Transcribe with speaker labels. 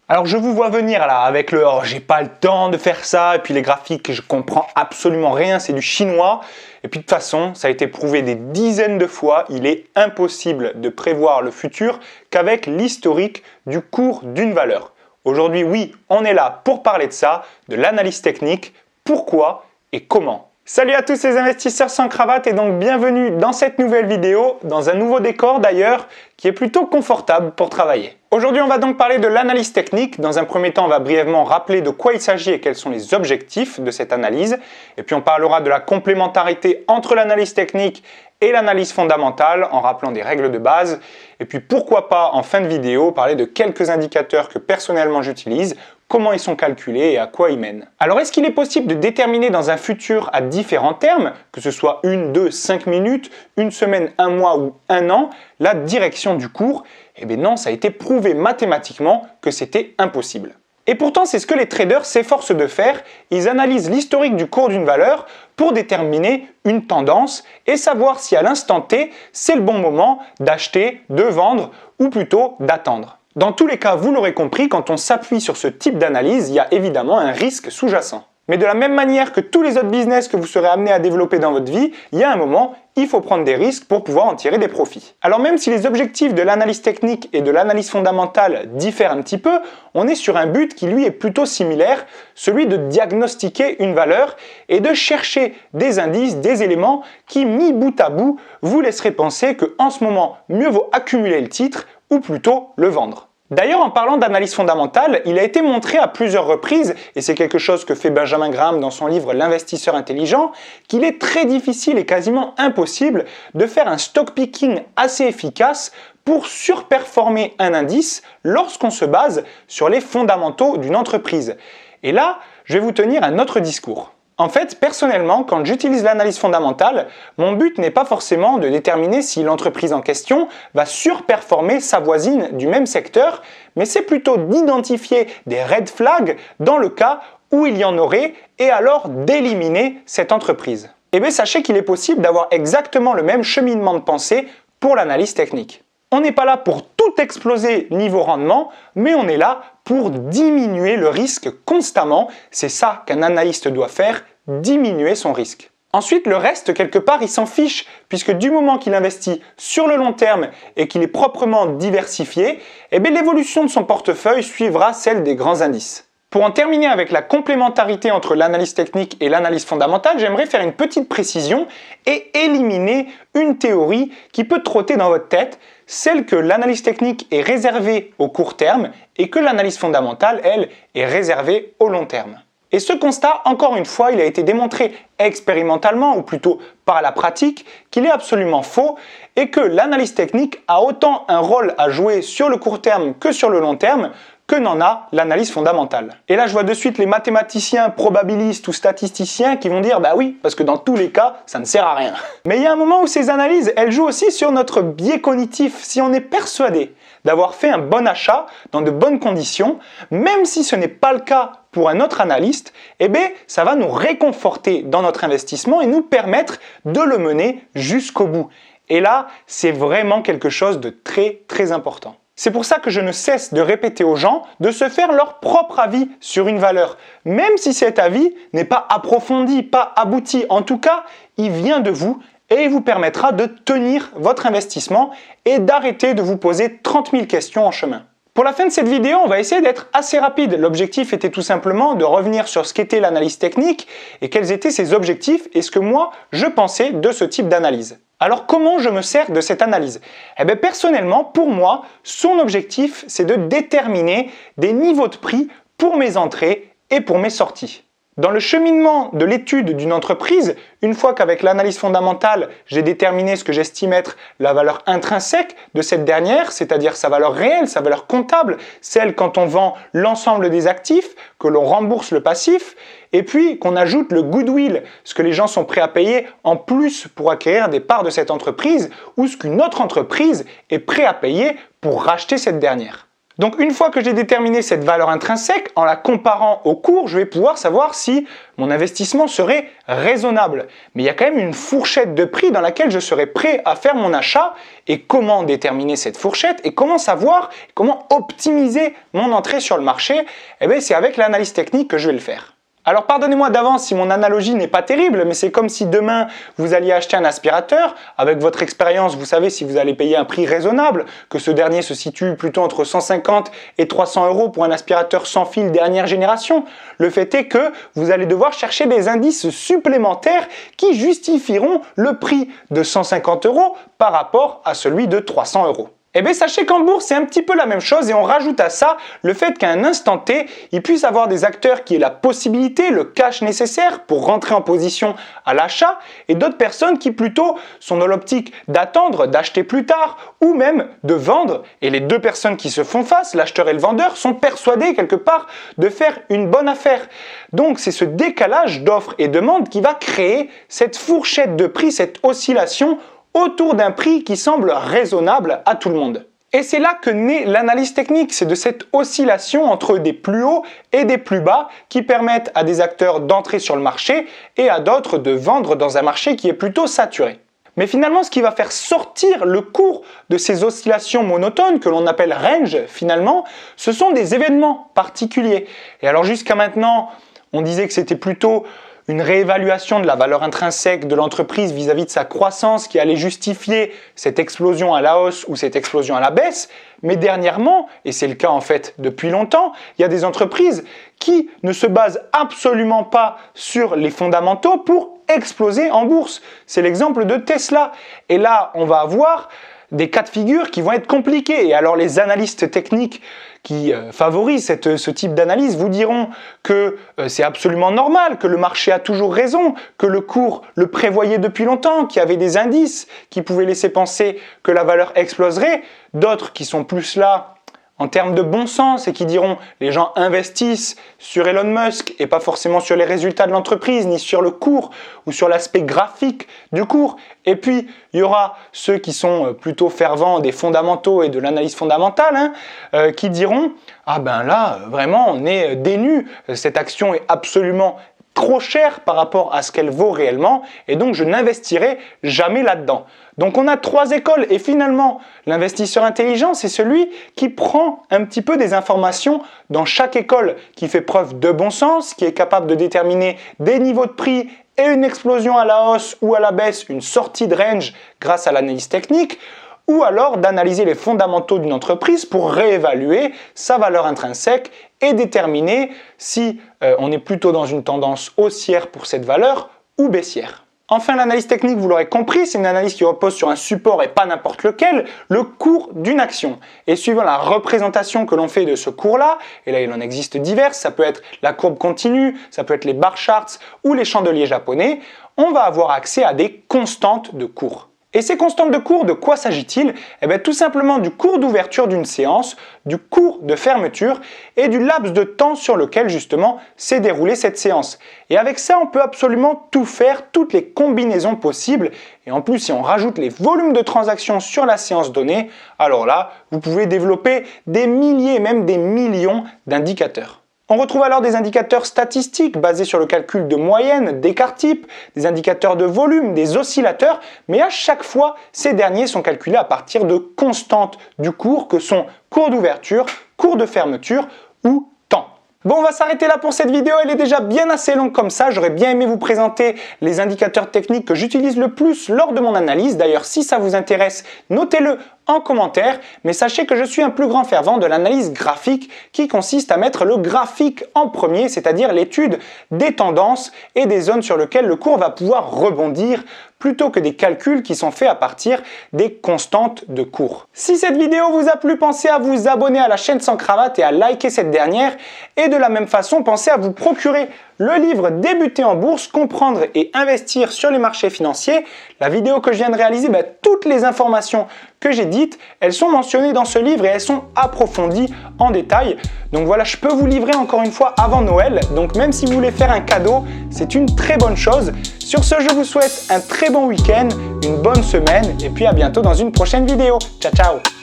Speaker 1: Alors je vous vois venir là avec le « oh j'ai pas le temps de faire ça » et puis les graphiques je comprends absolument rien, c'est du chinois. Et puis de toute façon, ça a été prouvé des dizaines de fois, il est impossible de prévoir le futur qu'avec l'historique du cours d'une valeur. Aujourd'hui oui, on est là pour parler de ça, de l'analyse technique, pourquoi et comment. Salut à tous les investisseurs sans cravate et donc bienvenue dans cette nouvelle vidéo, dans un nouveau décor d'ailleurs, qui est plutôt confortable pour travailler. Aujourd'hui on va donc parler de l'analyse technique. Dans un premier temps on va brièvement rappeler de quoi il s'agit et quels sont les objectifs de cette analyse. Et puis on parlera de la complémentarité entre l'analyse technique et l'analyse fondamentale en rappelant des règles de base. Et puis pourquoi pas en fin de vidéo parler de quelques indicateurs que personnellement j'utilise, comment ils sont calculés et à quoi ils mènent. Alors est-ce qu'il est possible de déterminer dans un futur à différents termes, que ce soit 1, 2, 5 minutes, une semaine, un mois ou un an, la direction du cours? Eh bien non, ça a été prouvé mathématiquement que c'était impossible. Et pourtant, c'est ce que les traders s'efforcent de faire. Ils analysent l'historique du cours d'une valeur pour déterminer une tendance et savoir si à l'instant T, c'est le bon moment d'acheter, de vendre ou plutôt d'attendre. Dans tous les cas, vous l'aurez compris, quand on s'appuie sur ce type d'analyse, il y a évidemment un risque sous-jacent. Mais de la même manière que tous les autres business que vous serez amené à développer dans votre vie, il y a un moment, il faut prendre des risques pour pouvoir en tirer des profits. Alors même si les objectifs de l'analyse technique et de l'analyse fondamentale diffèrent un petit peu, on est sur un but qui lui est plutôt similaire, celui de diagnostiquer une valeur et de chercher des indices, des éléments qui, mis bout à bout, vous laisseraient penser qu'en ce moment, mieux vaut accumuler le titre ou plutôt le vendre. D'ailleurs, en parlant d'analyse fondamentale, il a été montré à plusieurs reprises, et c'est quelque chose que fait Benjamin Graham dans son livre L'investisseur intelligent, qu'il est très difficile et quasiment impossible de faire un stock picking assez efficace pour surperformer un indice lorsqu'on se base sur les fondamentaux d'une entreprise. Et là, je vais vous tenir un autre discours. En fait, personnellement, quand j'utilise l'analyse fondamentale, mon but n'est pas forcément de déterminer si l'entreprise en question va surperformer sa voisine du même secteur, mais c'est plutôt d'identifier des red flags dans le cas où il y en aurait et alors d'éliminer cette entreprise. Et bien sachez qu'il est possible d'avoir exactement le même cheminement de pensée pour l'analyse technique. On n'est pas là pour tout exploser niveau rendement, mais on est là pour diminuer le risque constamment. C'est ça qu'un analyste doit faire, diminuer son risque. Ensuite, le reste, quelque part, il s'en fiche, puisque du moment qu'il investit sur le long terme et qu'il est proprement diversifié, eh bien, l'évolution de son portefeuille suivra celle des grands indices. Pour en terminer avec la complémentarité entre l'analyse technique et l'analyse fondamentale, j'aimerais faire une petite précision et éliminer une théorie qui peut trotter dans votre tête, celle que l'analyse technique est réservée au court terme et que l'analyse fondamentale, elle, est réservée au long terme. Et ce constat, encore une fois, il a été démontré expérimentalement, ou plutôt par la pratique, qu'il est absolument faux et que l'analyse technique a autant un rôle à jouer sur le court terme que sur le long terme, que n'en a l'analyse fondamentale. Et là, je vois de suite les mathématiciens, probabilistes ou statisticiens qui vont dire « bah oui, parce que dans tous les cas, ça ne sert à rien ». Mais il y a un moment où ces analyses, elles jouent aussi sur notre biais cognitif. Si on est persuadé d'avoir fait un bon achat dans de bonnes conditions, même si ce n'est pas le cas pour un autre analyste, eh bien, ça va nous réconforter dans notre investissement et nous permettre de le mener jusqu'au bout. Et là, c'est vraiment quelque chose de très, très important. C'est pour ça que je ne cesse de répéter aux gens de se faire leur propre avis sur une valeur. Même si cet avis n'est pas approfondi, pas abouti, en tout cas, il vient de vous et il vous permettra de tenir votre investissement et d'arrêter de vous poser 30 000 questions en chemin. Pour la fin de cette vidéo, on va essayer d'être assez rapide. L'objectif était tout simplement de revenir sur ce qu'était l'analyse technique et quels étaient ses objectifs et ce que moi, je pensais de ce type d'analyse. Alors comment je me sers de cette analyse? Eh bien personnellement, pour moi, son objectif, c'est de déterminer des niveaux de prix pour mes entrées et pour mes sorties. Dans le cheminement de l'étude d'une entreprise, une fois qu'avec l'analyse fondamentale, j'ai déterminé ce que j'estime être la valeur intrinsèque de cette dernière, c'est-à-dire sa valeur réelle, sa valeur comptable, celle quand on vend l'ensemble des actifs, que l'on rembourse le passif, et puis qu'on ajoute le goodwill, ce que les gens sont prêts à payer en plus pour acquérir des parts de cette entreprise, ou ce qu'une autre entreprise est prête à payer pour racheter cette dernière. Donc une fois que j'ai déterminé cette valeur intrinsèque, en la comparant au cours, je vais pouvoir savoir si mon investissement serait raisonnable. Mais il y a quand même une fourchette de prix dans laquelle je serais prêt à faire mon achat. Et comment déterminer cette fourchette et comment savoir, comment optimiser mon entrée sur le marché? Eh bien, c'est avec l'analyse technique que je vais le faire. Alors pardonnez-moi d'avance si mon analogie n'est pas terrible, mais c'est comme si demain vous alliez acheter un aspirateur. Avec votre expérience, vous savez si vous allez payer un prix raisonnable, que ce dernier se situe plutôt entre 150 et 300 € pour un aspirateur sans fil dernière génération. Le fait est que vous allez devoir chercher des indices supplémentaires qui justifieront le prix de 150 € par rapport à celui de 300 €. Eh bien, sachez qu'en bourse, c'est un petit peu la même chose et on rajoute à ça le fait qu'à un instant T, il puisse avoir des acteurs qui aient la possibilité, le cash nécessaire pour rentrer en position à l'achat et d'autres personnes qui plutôt sont dans l'optique d'attendre, d'acheter plus tard ou même de vendre. Et les deux personnes qui se font face, l'acheteur et le vendeur, sont persuadés quelque part de faire une bonne affaire. Donc, c'est ce décalage d'offres et demandes qui va créer cette fourchette de prix, cette oscillation autour d'un prix qui semble raisonnable à tout le monde. Et c'est là que naît l'analyse technique, c'est de cette oscillation entre des plus hauts et des plus bas qui permettent à des acteurs d'entrer sur le marché et à d'autres de vendre dans un marché qui est plutôt saturé. Mais finalement, ce qui va faire sortir le cours de ces oscillations monotones que l'on appelle range, finalement, ce sont des événements particuliers. Et alors jusqu'à maintenant, on disait que c'était plutôt une réévaluation de la valeur intrinsèque de l'entreprise vis-à-vis de sa croissance qui allait justifier cette explosion à la hausse ou cette explosion à la baisse. Mais dernièrement, et c'est le cas en fait depuis longtemps, il y a des entreprises qui ne se basent absolument pas sur les fondamentaux pour exploser en bourse. C'est l'exemple de Tesla. Et là, on va avoir des cas de figure qui vont être compliqués. Et alors les analystes techniques qui favorisent ce type d'analyse vous diront que c'est absolument normal, que le marché a toujours raison, que le cours le prévoyait depuis longtemps, qu'il y avait des indices qui pouvaient laisser penser que la valeur exploserait. D'autres qui sont plus là en termes de bon sens et qui diront les gens investissent sur Elon Musk et pas forcément sur les résultats de l'entreprise ni sur le cours ou sur l'aspect graphique du cours. Et puis il y aura ceux qui sont plutôt fervents des fondamentaux et de l'analyse fondamentale qui diront ah ben là vraiment on est dénu, cette action est absolument trop cher par rapport à ce qu'elle vaut réellement et donc je n'investirai jamais là-dedans. Donc on a trois écoles et finalement l'investisseur intelligent c'est celui qui prend un petit peu des informations dans chaque école, qui fait preuve de bon sens, qui est capable de déterminer des niveaux de prix et une explosion à la hausse ou à la baisse, une sortie de range grâce à l'analyse technique, ou alors d'analyser les fondamentaux d'une entreprise pour réévaluer sa valeur intrinsèque et déterminer si on est plutôt dans une tendance haussière pour cette valeur ou baissière. Enfin, l'analyse technique, vous l'aurez compris, c'est une analyse qui repose sur un support et pas n'importe lequel, le cours d'une action. Et suivant la représentation que l'on fait de ce cours-là, et là il en existe diverses, ça peut être la courbe continue, ça peut être les bar charts ou les chandeliers japonais, on va avoir accès à des constantes de cours. Et ces constantes de cours, de quoi s'agit-il? Eh bien tout simplement du cours d'ouverture d'une séance, du cours de fermeture et du laps de temps sur lequel justement s'est déroulée cette séance. Et avec ça, on peut absolument tout faire, toutes les combinaisons possibles. Et en plus, si on rajoute les volumes de transactions sur la séance donnée, alors là, vous pouvez développer des milliers, même des millions d'indicateurs. On retrouve alors des indicateurs statistiques basés sur le calcul de moyenne, d'écart type, des indicateurs de volume, des oscillateurs, mais à chaque fois, ces derniers sont calculés à partir de constantes du cours que sont cours d'ouverture, cours de fermeture ou temps. Bon, on va s'arrêter là pour cette vidéo, elle est déjà bien assez longue comme ça, j'aurais bien aimé vous présenter les indicateurs techniques que j'utilise le plus lors de mon analyse. D'ailleurs, si ça vous intéresse, notez-le en commentaire, mais sachez que je suis un plus grand fervent de l'analyse graphique qui consiste à mettre le graphique en premier, c'est-à-dire l'étude des tendances et des zones sur lesquelles le cours va pouvoir rebondir plutôt que des calculs qui sont faits à partir des constantes de cours. Si cette vidéo vous a plu, pensez à vous abonner à la chaîne Sans Cravate et à liker cette dernière, et de la même façon, pensez à vous procurer le livre Débuter en bourse, comprendre et investir sur les marchés financiers. La vidéo que je viens de réaliser, toutes les informations que j'ai dites, elles sont mentionnées dans ce livre et elles sont approfondies en détail. Donc voilà, je peux vous livrer encore une fois avant Noël. Donc même si vous voulez faire un cadeau, c'est une très bonne chose. Sur ce, je vous souhaite un très bon week-end, une bonne semaine et puis à bientôt dans une prochaine vidéo. Ciao, ciao!